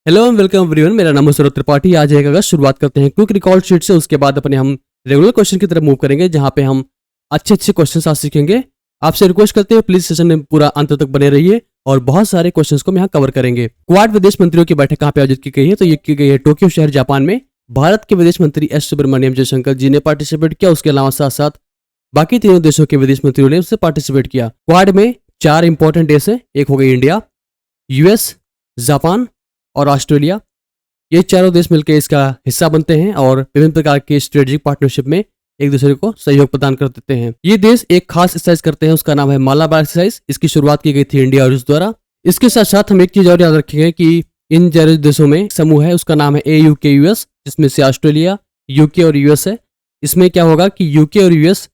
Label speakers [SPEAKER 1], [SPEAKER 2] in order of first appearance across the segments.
[SPEAKER 1] Hello and welcome everyone. मेरा नाम है सौरभ त्रिपाठी। आज 1 अगस्त शुरुआत करते हैं क्विक रिकॉल शीट से। उसके बाद अपने हम रेगुलर क्वेश्चन की तरफ मूव करेंगे, जहां पे हम अच्छे अच्छे क्वेश्चन आज सीखेंगे। आपसे रिक्वेस्ट करते हैं प्लीज सेशन में पूरा अंत तक बने रहिए और बहुत सारे क्वेश्चंस को हम यहाँ कवर करेंगे। क्वाड विदेश मंत्रियों की बैठक कहाँ पे आयोजित की गई है? तो ये की गई है टोक्यो शहर जापान में। भारत के विदेश मंत्री एस सुब्रमण्यम जयशंकर जी ने पार्टिसिपेट किया। उसके अलावा साथ साथ बाकी तीनों देशों के विदेश मंत्रियों ने उससे पार्टिसिपेट किया। क्वाड में 4 इंपॉर्टेंट देश है। एक हो गई इंडिया, यूएस, जापान और ऑस्ट्रेलिया। ये चारों देश मिलकर इसका हिस्सा बनते हैं और विभिन्न प्रकार के स्ट्रेटेजिक पार्टनरशिप में एक दूसरे को सहयोग प्रदान कर देते हैं। ये देश एक खास एक्सरसाइज करते हैं, उसका नाम है मालाबार एक्सरसाइज। इसकी शुरुआत की गई थी इंडिया और रूस द्वारा। इसके साथ साथ हम एक चीज और याद रखेंगे कि इन चारों देशों में समूह है, उसका नाम है AUKUS, जिसमें से ऑस्ट्रेलिया, यूके और यूएस है। इसमें क्या होगा कि यूके और यूएस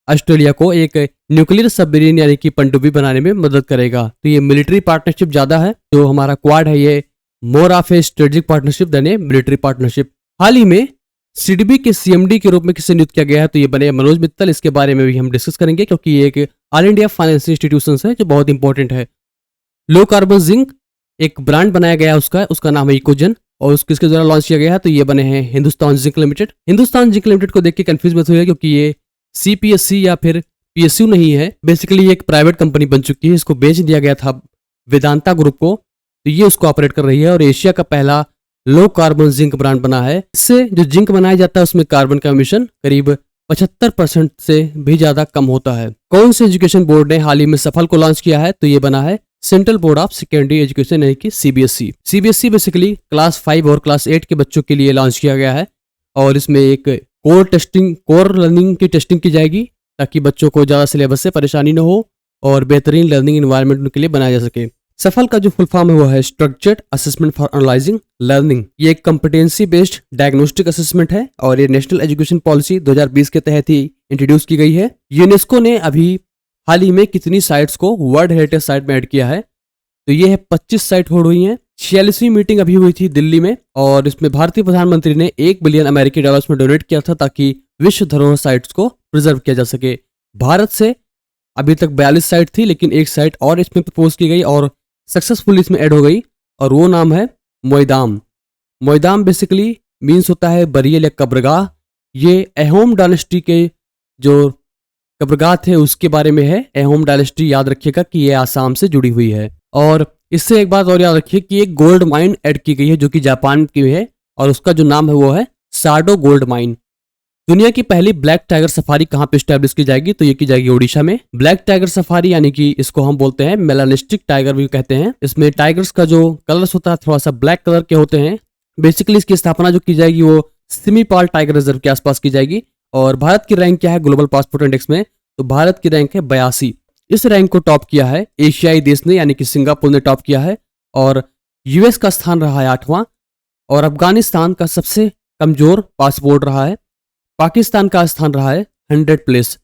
[SPEAKER 1] ऑस्ट्रेलिया को एक न्यूक्लियर सबमरीन यानी कि पनडुब्बी बनाने में मदद करेगा। तो ये मिलिट्री पार्टनरशिप ज्यादा है। जो हमारा क्वाड है ये more of a strategic partnership than a military partnership. हाल ही में CDB के CMD के रूप में किसे नियुक्त किया गया है? तो ये बने मनोज मित्तल। इसके बारे में भी हम डिस्कस करेंगे क्योंकि ये एक ऑल इंडिया फाइनेंशियल इंस्टीट्यूशन है जो बहुत इंपॉर्टेंट है। लो कार्बन जिंक एक ब्रांड बनाया गया है, उसका नाम है इकोजन और किसके द्वारा लॉन्च किया गया है? तो ये बने हैं Hindustan zinc limited. Hindustan zinc limited को देख के कंफ्यूज मत होइए क्योंकि ये CPSC या फिर PSU नहीं है। बेसिकली ये एक प्राइवेट कंपनी बन चुकी है। इसको बेच दिया गया था वेदांता ग्रुप को, तो ये उसको ऑपरेट कर रही है और एशिया का पहला लो कार्बन जिंक ब्रांड बना है। इससे जो जिंक बनाया जाता है उसमें कार्बन का एमिशन करीब 75% से भी ज्यादा कम होता है। कौन से एजुकेशन बोर्ड ने हाल ही में सफल को लॉन्च किया है? तो ये बना है central board of secondary education यानी कि CBSE। CBSE बेसिकली क्लास 5 और क्लास 8 के बच्चों के लिए लॉन्च किया गया है और इसमें एक कोर लर्निंग की टेस्टिंग की जाएगी ताकि बच्चों को ज्यादा सिलेबस से परेशानी न हो और बेहतरीन लर्निंग एनवायरनमेंट उनके लिए बनाया जा सके। सफल का जो फुल फॉर्म है वो है structured assessment for analysing learning. ये एक कॉम्पिटेंसी बेस्ड डायग्नोस्टिक असेसमेंट है और ये नेशनल एजुकेशन पॉलिसी 2020 के तहत ही इंट्रोड्यूस की गई है। यूनेस्को ने अभी हाल ही में कितनी साइट्स को वर्ल्ड हेरिटेज साइट में ऐड किया है? तो ये है 25 साइट होल्ड हुई हैं। 46वीं मीटिंग अभी हुई थी दिल्ली में और इसमें भारतीय प्रधानमंत्री ने $1 बिलियन में डोनेट किया था ताकि विश्व धरोहर साइट्स को प्रिजर्व किया जा सके। भारत से अभी तक 42 साइट थी, लेकिन एक साइट और इसमें प्रपोज की गई और सक्सेसफुली इसमें ऐड हो गई और वो नाम है मोइदाम। मोइदाम बेसिकली मीन्स होता है बरियल या कब्रगाह। ये अहोम डायनेस्टी के जो कब्रगाह थे उसके बारे में है। अहोम डायनेस्टी याद रखिएगा कि ये आसाम से जुड़ी हुई है। और इससे एक बात और याद रखिए कि एक गोल्ड माइन ऐड की गई है जो कि जापान की है और उसका जो नाम है वो है साडो गोल्ड माइन। दुनिया की पहली ब्लैक टाइगर सफारी कहाँ पे स्टैब्लिश की जाएगी? तो ये की जाएगी ओडिशा में। ब्लैक टाइगर सफारी यानी कि इसको हम बोलते हैं मेलानिस्टिक टाइगर भी कहते हैं। इसमें टाइगर्स का जो कलर्स होता है थोड़ा सा ब्लैक कलर के होते हैं। बेसिकली इसकी स्थापना जो की जाएगी वो सिमीपाल टाइगर रिजर्व के आसपास की जाएगी। और भारत की रैंक क्या है ग्लोबल पासपोर्ट इंडेक्स में? तो भारत की रैंक है 82। इस रैंक को टॉप किया है एशियाई देश ने यानी कि सिंगापुर ने टॉप किया है और यूएस का स्थान रहा है 8वां और अफगानिस्तान का सबसे कमजोर पासपोर्ट रहा है। पाकिस्तान का स्थान रहा है 100 प्लेस।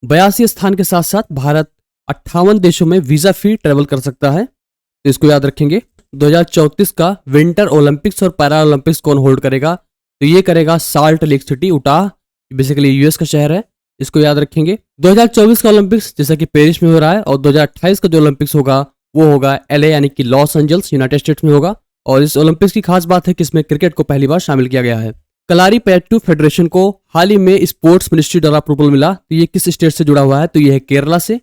[SPEAKER 1] 82 स्थान के साथ साथ भारत 58 देशों में वीजा फ्री ट्रेवल कर सकता है, तो इसको याद रखेंगे। 2034 का विंटर ओलंपिक्स और पैरा ओलंपिक्स कौन होल्ड करेगा? तो ये करेगा salt lake city Utah, basically US का शहर है, इसको याद रखेंगे। 2024 का ओलंपिक्स जैसा कि पेरिस में हो रहा है और 2028 का जो ओलंपिक्स होगा वो होगा LA यानी कि लॉस एंजल्स यूनाइटेड स्टेट्स में होगा। और इस ओलंपिक्स की खास बात है कि इसमें क्रिकेट को पहली बार शामिल किया गया है। कलारीपयट्टू फेडरेशन को हाल ही में स्पोर्ट्स मिनिस्ट्री द्वारा अप्रूवल मिला। तो ये किस स्टेट से जुड़ा हुआ है? तो ये है केरला से।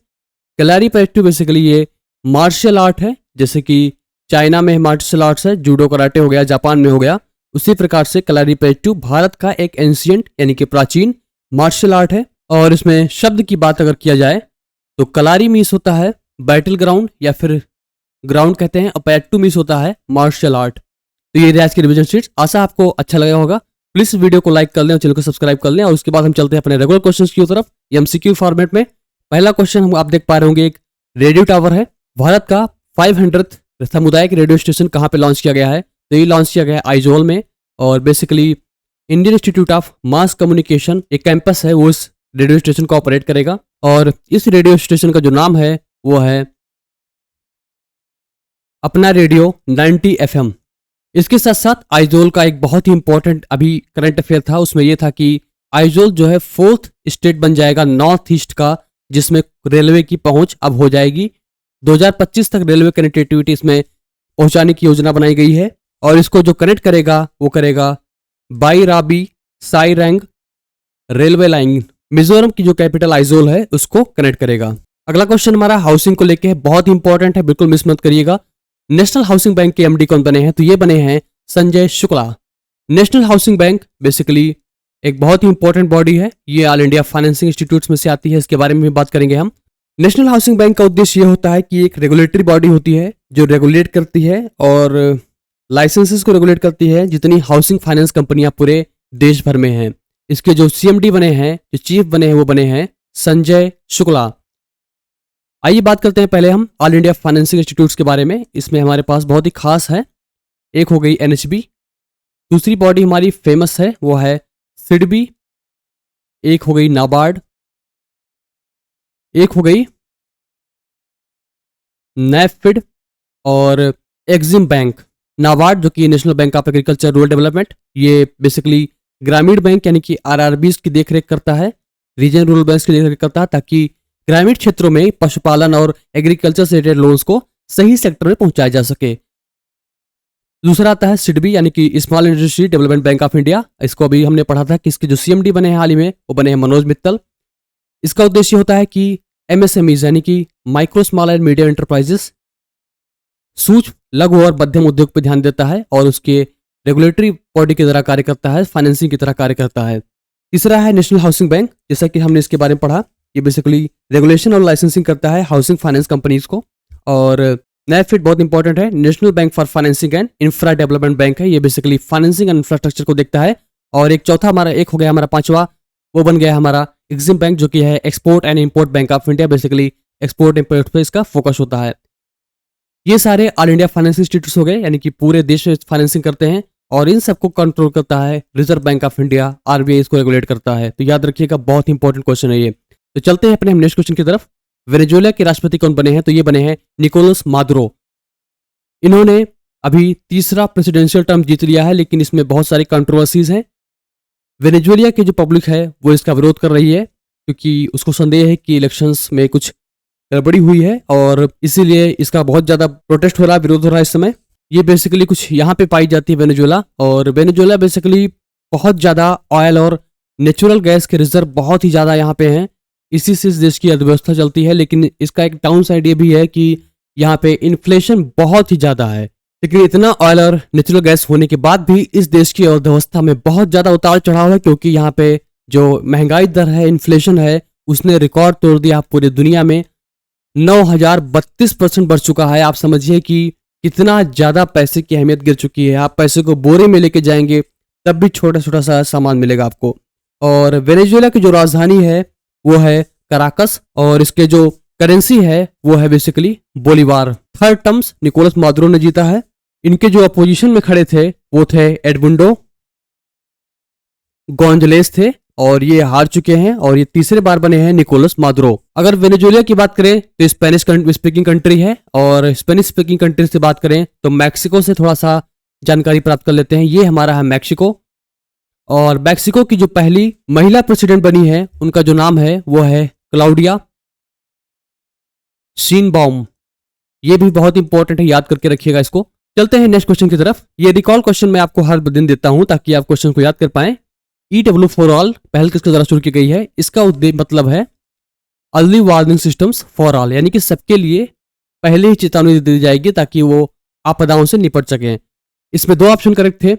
[SPEAKER 1] कलारीपयट्टू बेसिकली ये मार्शल आर्ट है, जैसे कि चाइना में मार्शल आर्ट्स है, जूडो कराटे हो गया, जापान में हो गया, उसी प्रकार से कलारीपयट्टू भारत का एक एंशियंट यानी कि प्राचीन मार्शल आर्ट है। और इसमें शब्द की बात अगर किया जाए तो कलारी मीस होता है बैटल ग्राउंड या फिर ग्राउंड कहते हैं और पैट्टू मीस होता है मार्शल आर्ट। तो ये आज की रिवीजन शीट्स, आशा आपको अच्छा लगा होगा। प्लीज वीडियो को लाइक कर लें और चैनल को सब्सक्राइब कर लें और उसके बाद हम चलते हैं अपने रेगुलर क्वेश्चंस की तरफ MCQ फॉर्मेट में। पहला क्वेश्चन हम आप देख पा रहे होंगे, एक रेडियो टावर है। भारत का 500th सामुदायिक रेडियो स्टेशन कहाँ पे लॉन्च किया गया है? तो ये लॉन्च किया गया है आइजोल में और basically Indian institute of mass communication एक कैंपस है, वो इस रेडियो स्टेशन को ऑपरेट करेगा और इस रेडियो स्टेशन का जो नाम है वो है अपना रेडियो 90 FM। इसके साथ साथ आइजोल का एक बहुत ही इंपॉर्टेंट अभी करंट अफेयर था, उसमें यह था कि आइजोल जो है 4th स्टेट बन जाएगा नॉर्थ ईस्ट का जिसमें रेलवे की पहुंच अब हो जाएगी। 2025 तक रेलवे कनेक्टिविटी इसमें पहुंचाने की योजना बनाई गई है और इसको जो कनेक्ट करेगा वो करेगा बाईराबी साइरैंग रेलवे लाइन। मिजोरम की जो कैपिटल आइजोल है उसको कनेक्ट करेगा। अगला क्वेश्चन हमारा हाउसिंग को लेके है, बहुत इंपॉर्टेंट है, बिल्कुल मिस मत करिएगा। नेशनल हाउसिंग बैंक के एमडी कौन बने हैं? तो ये बने हैं Sanjay Shukla. National housing bank basically एक बहुत ही इंपॉर्टेंट बॉडी है, ये ऑल इंडिया फाइनेंसिंग इंस्टीट्यूट्स में से आती है, इसके बारे में भी बात करेंगे हम। नेशनल हाउसिंग बैंक का उद्देश्य ये होता है कि एक रेगुलेटरी बॉडी होती है जो रेगुलेट करती है और लाइसेंसेस को रेगुलेट करती है जितनी हाउसिंग फाइनेंस कंपनियां पूरे देश भर में हैं। इसके जो सीएमडी बने हैं, जो चीफ बने हैं, वो बने हैं संजय शुक्ला। आइए बात करते हैं पहले हम ऑल इंडिया फाइनेंसिंग इंस्टीट्यूट्स के बारे में। इसमें हमारे पास बहुत ही खास है, एक हो गई एनएचबी, दूसरी बॉडी हमारी फेमस है वो है सिडबी, एक हो गई नाबार्ड, एक हो गई नैफिड और एक्जिम बैंक। नाबार्ड जो कि national bank of agriculture rural development, ये बेसिकली ग्रामीण बैंक यानी कि आरआरबी की देखरेख करता है, रीजन रूरल बैंक की देखरेख करता है, ताकि ग्रामीण क्षेत्रों में पशुपालन और एग्रीकल्चर से रिलेटेड लोन्स को सही सेक्टर में पहुंचाया जा सके। दूसरा आता है सिडबी यानी कि small industry development bank of India. इसको अभी हमने पढ़ा था कि इसके जो सीएमडी बने हैं हाल ही में वो बने हैं मनोज मित्तल। इसका उद्देश्य होता है कि एमएसएमईज यानी कि micro small and medium enterprises, सूक्ष्म लघु और मध्यम उद्योग पर ध्यान देता है और उसके रेगुलेटरी बॉडी की तरह कार्य करता है, फाइनेंसिंग की तरह कार्य करता है। तीसरा है नेशनल हाउसिंग बैंक, जैसा कि हमने इसके बारे में पढ़ा, ये बेसिकली रेगुलेशन और लाइसेंसिंग करता है हाउसिंग फाइनेंस कंपनीज को। और नैफिड बहुत इंपॉर्टेंट है, national bank for financing and infra development bank है, ये बेसिकली फाइनेंसिंग एंड इंफ्रास्ट्रक्चर को देखता है। और एक चौथा हमारा, एक हो गया हमारा पांचवा, वो बन गया हमारा एक्जिम बैंक जो कि है export and import bank of India, basically export import पे इसका फोकस होता है। ये सारे ऑल इंडिया फाइनेंसिंग इंस्टीट्यूट्स हो गए यानी कि पूरे देश में फाइनेंसिंग करते हैं और इन सबको कंट्रोल करता है reserve bank of India, RBI इसको रेगुलेट करता है। तो याद रखिएगा, बहुत इंपॉर्टेंट क्वेश्चन है ये। तो चलते हैं अपने नेक्स्ट क्वेश्चन की तरफ। वेनेजुएला के राष्ट्रपति कौन बने हैं? तो ये बने हैं निकोलस मादुरो। इन्होंने अभी तीसरा प्रेसिडेंशियल टर्म जीत लिया है, लेकिन इसमें बहुत सारी कंट्रोवर्सीज हैं। वेनेजुएला की जो पब्लिक है वो इसका विरोध कर रही है क्योंकि उसको संदेह है कि इलेक्शंस में कुछ गड़बड़ी हुई है और इसीलिए इसका बहुत ज्यादा प्रोटेस्ट हो रहा है, विरोध हो रहा है इस समय। ये बेसिकली कुछ यहाँ पे पाई जाती है वेनेजुएला, और वेनेजुएला बेसिकली बहुत ज्यादा ऑयल और नेचुरल गैस के रिजर्व बहुत ही ज्यादा यहाँ पे हैं, इसी से इस देश की अर्थव्यवस्था चलती है। लेकिन इसका एक डाउन साइड ये भी है कि यहाँ पे इन्फ्लेशन बहुत ही ज्यादा है। लेकिन इतना ऑयल और नेचुरल गैस होने के बाद भी इस देश की अर्थव्यवस्था में बहुत ज्यादा उतार चढ़ाव है, क्योंकि यहाँ पे जो महंगाई दर है, इन्फ्लेशन है, उसने रिकॉर्ड तोड़ दिया। पूरी दुनिया में 9032% बढ़ चुका है। आप समझिए कि कितना ज्यादा पैसे की अहमियत गिर चुकी है। आप पैसे को बोरे में लेके जाएंगे तब भी छोटा छोटा सा सामान मिलेगा आपको। और वेनेजुएला की जो राजधानी है वो है कराकस और इसके जो करेंसी है वो है basically bolivar. Third terms Nicolas Maduro ने जीता है। इनके जो अपोजिशन में खड़े थे वो थे एडमुंडो गोंजलेस थे और ये हार चुके हैं और ये तीसरे बार बने हैं निकोलस मादुरो। अगर वेनेजुएला की बात करें तो स्पेनिश स्पीकिंग कंट्री है, और स्पेनिश स्पीकिंग कंट्री से बात करें तो मैक्सिको से थोड़ा सा जानकारी प्राप्त कर लेते हैं। ये हमारा है मैक्सिको, और मैक्सिको की जो पहली महिला प्रेसिडेंट बनी है उनका जो नाम है वो है क्लाउडिया शीनबाउम। ये भी बहुत इंपॉर्टेंट है, याद करके रखिएगा इसको। चलते हैं नेक्स्ट क्वेश्चन की तरफ। ये रिकॉल क्वेश्चन मैं आपको हर दिन देता हूं ताकि आप क्वेश्चन को याद कर पाएं। EW फॉर ऑल पहल किसके द्वारा शुरू की गई है? इसका उद्देश्य मतलब है early warning systems for all, यानी कि सबके लिए पहले ही चेतावनी दी जाएगी ताकि वो आपदाओं से निपट सकें। इसमें दो ऑप्शन करेक्ट थे,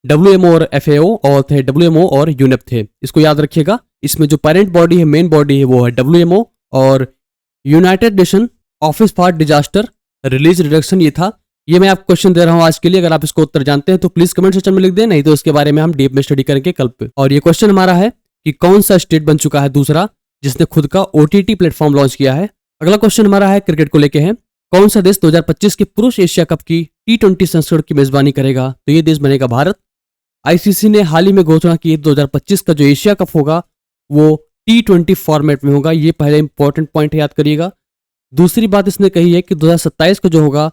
[SPEAKER 1] WMO और FAO, और थे WMO और यूनेप थे। इसको याद रखिएगा। इसमें जो पेरेंट बॉडी है, मेन बॉडी है, वो है WMO, और United nation office for disaster release reduction ये था। ये मैं आपको क्वेश्चन दे रहा हूं आज के लिए। अगर आप इसको उत्तर जानते हैं तो प्लीज कमेंट सेक्शन में लिख दें, नहीं तो इसके बारे में हम डीप में स्टडी करेंगे कल पे। और ये क्वेश्चन हमारा है कि कौन सा स्टेट बन चुका है दूसरा जिसने खुद का OTT प्लेटफॉर्म लॉन्च किया है। अगला क्वेश्चन हमारा है क्रिकेट को लेके है। कौन सा देश 2025 के पुरुष एशिया कप की T20 संस्करण की मेजबानी करेगा? तो ये देश बनेगा भारत। ICC ने हाल ही में घोषणा की 2025 का जो एशिया कप होगा वो T20 फॉर्मेट में होगा। ये पहले इंपॉर्टेंट पॉइंट है, याद करिएगा। दूसरी बात इसने कही है कि 2027 को जो होगा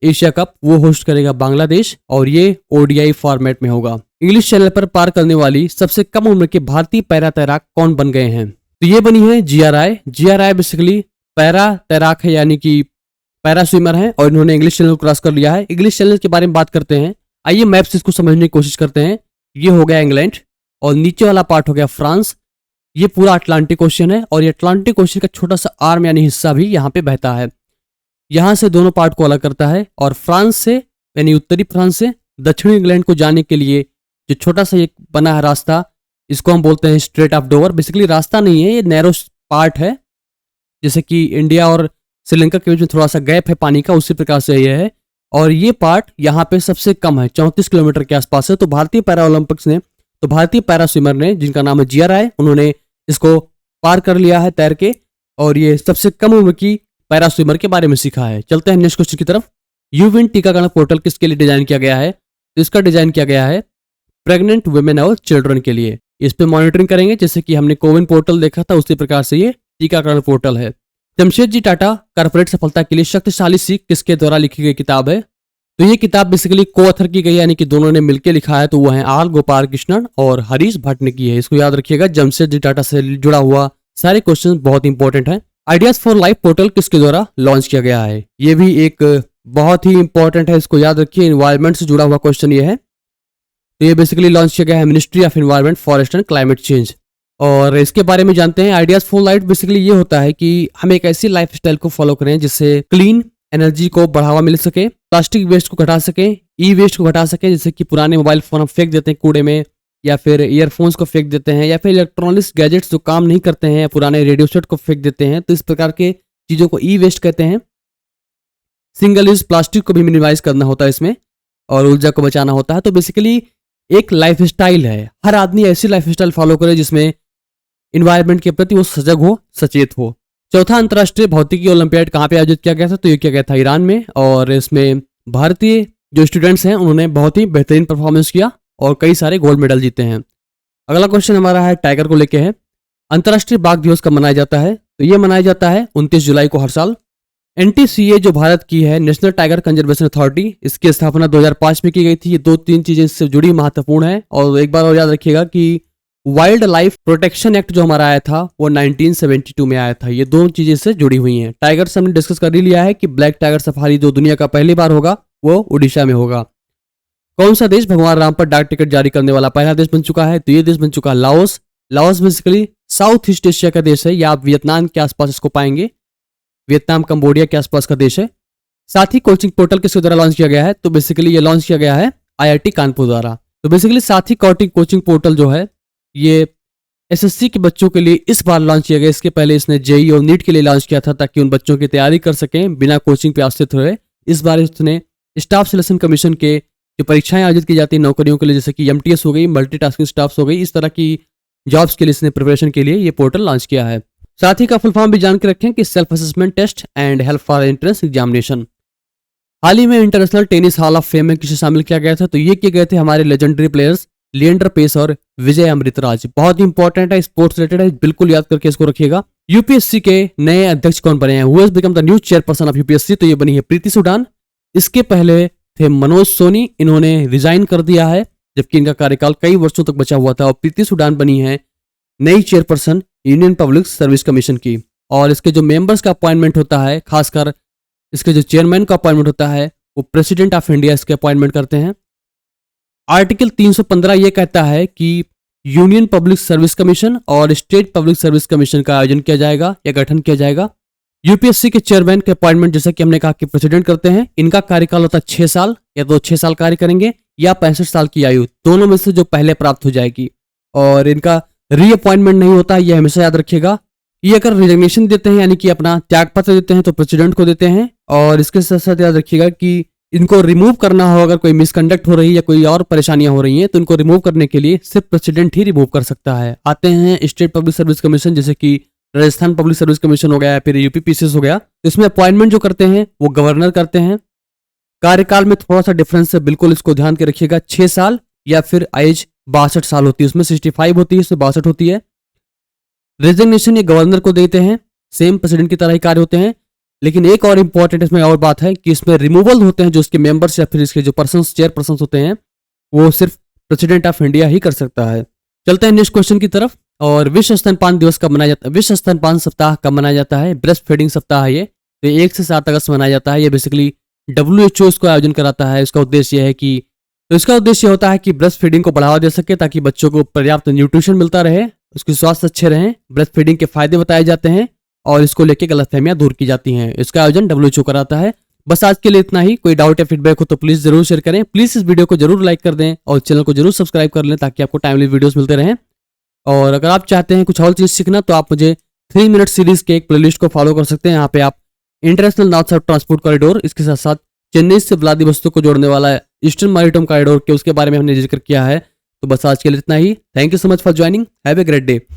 [SPEAKER 1] एशिया कप वो होस्ट करेगा बांग्लादेश, और ये ODI फॉर्मेट में होगा। इंग्लिश चैनल पर पार करने वाली सबसे कम उम्र के भारतीय पैरा तैराक कौन बन गए हैं? तो ये बनी है GRI। GRI बेसिकली पैरा तैराक है, यानी कि पैरा स्विमर हैं और इन्होंने इंग्लिश चैनल को क्रॉस कर लिया है। इंग्लिश चैनल के बारे में बात करते हैं, आइए मैप से इसको समझने की कोशिश करते हैं। ये हो गया इंग्लैंड और नीचे वाला पार्ट हो गया फ्रांस। ये पूरा अटलांटिक ओशियन है और ये अटलांटिक ओशियन का छोटा सा आर्म यानी हिस्सा भी यहाँ पे बहता है। यहाँ से दोनों पार्ट को अलग करता है और फ्रांस से यानी उत्तरी फ्रांस से दक्षिणी इंग्लैंड को जाने के लिए जो छोटा सा एक बना है रास्ता, इसको हम बोलते हैं स्ट्रेट ऑफ डोवर। बेसिकली रास्ता नहीं है, ये नैरो पार्ट है, जैसे कि इंडिया और श्रीलंका के बीच में थोड़ा सा गैप है पानी का, उसी प्रकार से ये है। और ये पार्ट यहाँ पे सबसे कम है, 34 किलोमीटर के आसपास है। तो भारतीय पैरा ओलंपिक्स ने, तो भारतीय पैरा स्विमर ने, जिनका नाम है जिया राय, उन्होंने इसको पार कर लिया है तैर के और ये सबसे कम उम्र की पैरा स्विमर के बारे में सीखा है। चलते हैं नेक्स्ट क्वेश्चन की तरफ। यूविन टीकाकरण पोर्टल किसके लिए डिजाइन किया गया है? तो इसका डिजाइन किया गया है प्रेग्नेंट वुमेन और चिल्ड्रन के लिए। इस पे मॉनिटरिंग करेंगे, जैसे कि हमने कोविन पोर्टल देखा था उसी प्रकार से ये टीकाकरण पोर्टल है। जमशेदजी टाटा कॉर्पोरेट सफलता के लिए शक्तिशाली सीख किसके द्वारा लिखी गई किताब है? तो ये किताब बेसिकली को ऑथर की गई, यानी कि दोनों ने मिलकर लिखा है। तो वो है आर गोपाल कृष्णन और हरीश भट्ट ने की है। इसको याद रखिएगा, जमशेदजी टाटा से जुड़ा हुआ सारे क्वेश्चन बहुत इंपॉर्टेंट है। आइडियाज फॉर लाइफ पोर्टल किसके द्वारा लॉन्च किया गया है? ये भी एक बहुत ही इंपॉर्टेंट है, इसको याद रखिए। एनवायरमेंट से जुड़ा हुआ क्वेश्चन ये है। तो ये बेसिकली लॉन्च किया गया है ministry of environment, forest and climate change. और इसके बारे में जानते हैं। आइडियाज फॉर लाइफ बेसिकली ये होता है कि हम एक ऐसी लाइफ स्टाइल को फॉलो करें जिससे क्लीन एनर्जी को बढ़ावा मिल सके, प्लास्टिक वेस्ट को घटा सके, ई वेस्ट को घटा सके, जैसे कि पुराने मोबाइल फोन हम फेंक देते हैं कूड़े में, या फिर ईयरफोन्स को फेंक देते हैं, या फिर इलेक्ट्रॉनिक्स गैजेट्स जो काम नहीं करते हैं, पुराने रेडियो सेट को फेंक देते हैं। तो इस प्रकार के चीज़ों को ई वेस्ट कहते हैं। सिंगल यूज प्लास्टिक को भी मिनिमाइज करना होता है इसमें और ऊर्जा को बचाना होता है। तो बेसिकली एक लाइफ स्टाइल है, हर आदमी ऐसी लाइफ स्टाइल फॉलो करे जिसमें इन्वायरमेंट के प्रति वो सजग हो, सचेत हो। चौथा अंतर्राष्ट्रीय भौतिकी ओलंपियाड कहाँ पे आयोजित किया गया था? तो ये किया गया था ईरान में और इसमें भारतीय जो स्टूडेंट्स हैं उन्होंने बहुत ही बेहतरीन परफॉर्मेंस किया और कई सारे गोल्ड मेडल जीते हैं। अगला क्वेश्चन हमारा है टाइगर को लेके है। अंतर्राष्ट्रीय बाघ दिवस कब मनाया जाता है? तो ये मनाया जाता है 29 जुलाई को हर साल। NTCA जो भारत की है, नेशनल टाइगर कंजर्वेशन अथॉरिटी, इसकी स्थापना 2005 में की गई थी। ये दो तीन चीजें इससे जुड़ी महत्वपूर्ण है। और एक बार और याद रखिएगा कि वाइल्ड लाइफ प्रोटेक्शन एक्ट जो हमारा आया था वो 1972 में आया था। ये दो चीजें इससे जुड़ी हुई हैं। टाइगर से हमने डिस्कस कर ही लिया है कि ब्लैक टाइगर सफारी जो दुनिया का पहली बार होगा वो उड़ीसा में होगा। कौन सा देश भगवान राम पर डाक टिकट जारी करने वाला पहला देश बन चुका है? तो ये देश बन चुका है Laos. Laos basically south east Asia का देश है, या आप वियतनाम के आसपास इसको पाएंगे। वियतनाम कंबोडिया के आसपास का देश है। साथी कोचिंग पोर्टल किसके द्वारा लॉन्च किया गया है? तो बेसिकली ये लॉन्च किया गया है IIT कानपुर द्वारा। तो बेसिकली साथी कोचिंग पोर्टल जो है ये SSC के बच्चों के लिए इस बार लॉन्च किया गया। इसके पहले इसने JEE और नीट के लिए लॉन्च किया था ताकि उन बच्चों की तैयारी कर सकें बिना कोचिंग पे आश्रित हुए। इस बार इसने स्टाफ सिलेक्शन कमीशन के जो परीक्षाएं आयोजित की जाती हैं नौकरियों के लिए, जैसे कि MTS हो गई, मल्टीटास्किंग स्टाफ्स हो गई, इस तरह की जॉब्स के लिए इसने प्रिपरेशन के लिए ये पोर्टल लॉन्च किया है। साथ ही का फुल फॉर्म भी जान के रखें कि self assessment test and help for entrance examination. हाल ही में International Tennis Hall of Fame में किसे शामिल किया गया था? तो ये किए गए थे हमारे लेजेंडरी प्लेयर्स लिएंडर पेस और विजय अमृतराज। बहुत इंपॉर्टेंट है, स्पोर्ट्स रिलेटेड है, बिल्कुल याद करके इसको रखिएगा। यूपीएससी के नए अध्यक्ष कौन बने हैं? Who has become the new chairperson of UPSC? तो ये बनी है प्रीति सूडान। इसके पहले थे मनोज सोनी, इन्होंने रिजाइन कर दिया है जबकि इनका कार्यकाल कई वर्षों तक बचा हुआ था। और प्रीति सूडान बनी है नई chairperson union public service commission की। और इसके जो मेंबर्स का अपॉइंटमेंट होता है, खासकर इसके जो चेयरमैन का अपॉइंटमेंट होता है वो प्रेसिडेंट ऑफ इंडिया इसके अपॉइंटमेंट करते हैं। आर्टिकल 315 ये कहता है कि यूनियन पब्लिक सर्विस कमीशन और स्टेट पब्लिक सर्विस कमीशन का आयोजन किया जाएगा या गठन किया जाएगा। यूपीएससी के चेयरमैन के अपॉइंटमेंट जैसे कि हमने कहा कि प्रेसिडेंट करते हैं। इनका कार्यकाल होता है 6 साल, या तो 6 साल कार्य करेंगे या 65 साल की आयु, दोनों में से जो पहले प्राप्त हो जाएगी। और इनका रीअपॉइंटमेंट नहीं होता, यह हमेशा याद रखिएगा। ये अगर रिजिग्नेशन देते हैं यानी कि अपना त्यागपत्र देते हैं तो प्रेसिडेंट को देते हैं। और इसके साथ साथ याद रखिएगा कि इनको रिमूव करना हो, अगर कोई मिसकंडक्ट हो रही है या कोई और परेशानियां हो रही हैं तो इनको रिमूव करने के लिए सिर्फ प्रेसिडेंट ही रिमूव कर सकता है। आते हैं स्टेट पब्लिक सर्विस कमीशन, जैसे कि राजस्थान पब्लिक सर्विस कमीशन हो गया या फिर यूपीपीसीएस हो गया। इसमें अपॉइंटमेंट जो करते हैं वो गवर्नर करते हैं। कार्यकाल में थोड़ा सा डिफरेंस है, बिल्कुल इसको ध्यान के रखिएगा। 6 साल या फिर एज 62 साल होती है, उसमें 65 होती है, इसमें 62 होती है। रेजिग्नेशन ये गवर्नर को देते हैं, सेम प्रेसिडेंट की तरह ही कार्य होते हैं। लेकिन एक और इंपॉर्टेंट इसमें और बात है कि इसमें रिमूवल होते हैं, जो इसके मेंबर्स या फिर इसके जो पर्सन्स चेयरपर्सन होते हैं वो सिर्फ प्रेसिडेंट ऑफ इंडिया ही कर सकता है। चलते हैं नेक्स्ट क्वेश्चन की तरफ। और विश्व स्तनपान दिवस कब मनाया जाता है? विश्व स्तनपान सप्ताह कब मनाया जाता है? ब्रेस्ट फीडिंग सप्ताह है ये। तो 1 से 7 अगस्त मनाया जाता है। ये बेसिकली WHO इसको आयोजन कराता है। इसका उद्देश्य है कि इसका उद्देश्य होता है कि ब्रेस्ट फीडिंग को बढ़ावा दे सके ताकि बच्चों को पर्याप्त न्यूट्रिशन मिलता रहे, उसके स्वास्थ्य अच्छे रहें, ब्रेस्ट फीडिंग के फायदे बताए जाते हैं और इसको लेके गलतफहमियां दूर की जाती हैं। इसका आयोजन WHO कराता है। बस आज के लिए इतना ही। कोई डाउट या फीडबैक हो तो प्लीज जरूर शेयर करें। प्लीज इस वीडियो को जरूर लाइक कर दें और चैनल को जरूर सब्सक्राइब कर लें ताकि आपको टाइमली वीडियोस मिलते रहें। और अगर आप चाहते हैं कुछ और चीज सीखना तो आप मुझे 3 मिनट सीरीज के एक प्लेलिस्ट को फॉलो कर सकते हैं। यहाँ पे आप international north south transport corridor, इसके साथ साथ चेन्नई से व्लादिवोस्तोक को जोड़ने वाला ईस्टर्न मैरीटाइम कॉरिडोर के उसके बारे में हमने जिक्र किया है। तो बस आज के लिए इतना ही। Thank you so much for joining. Have a great day.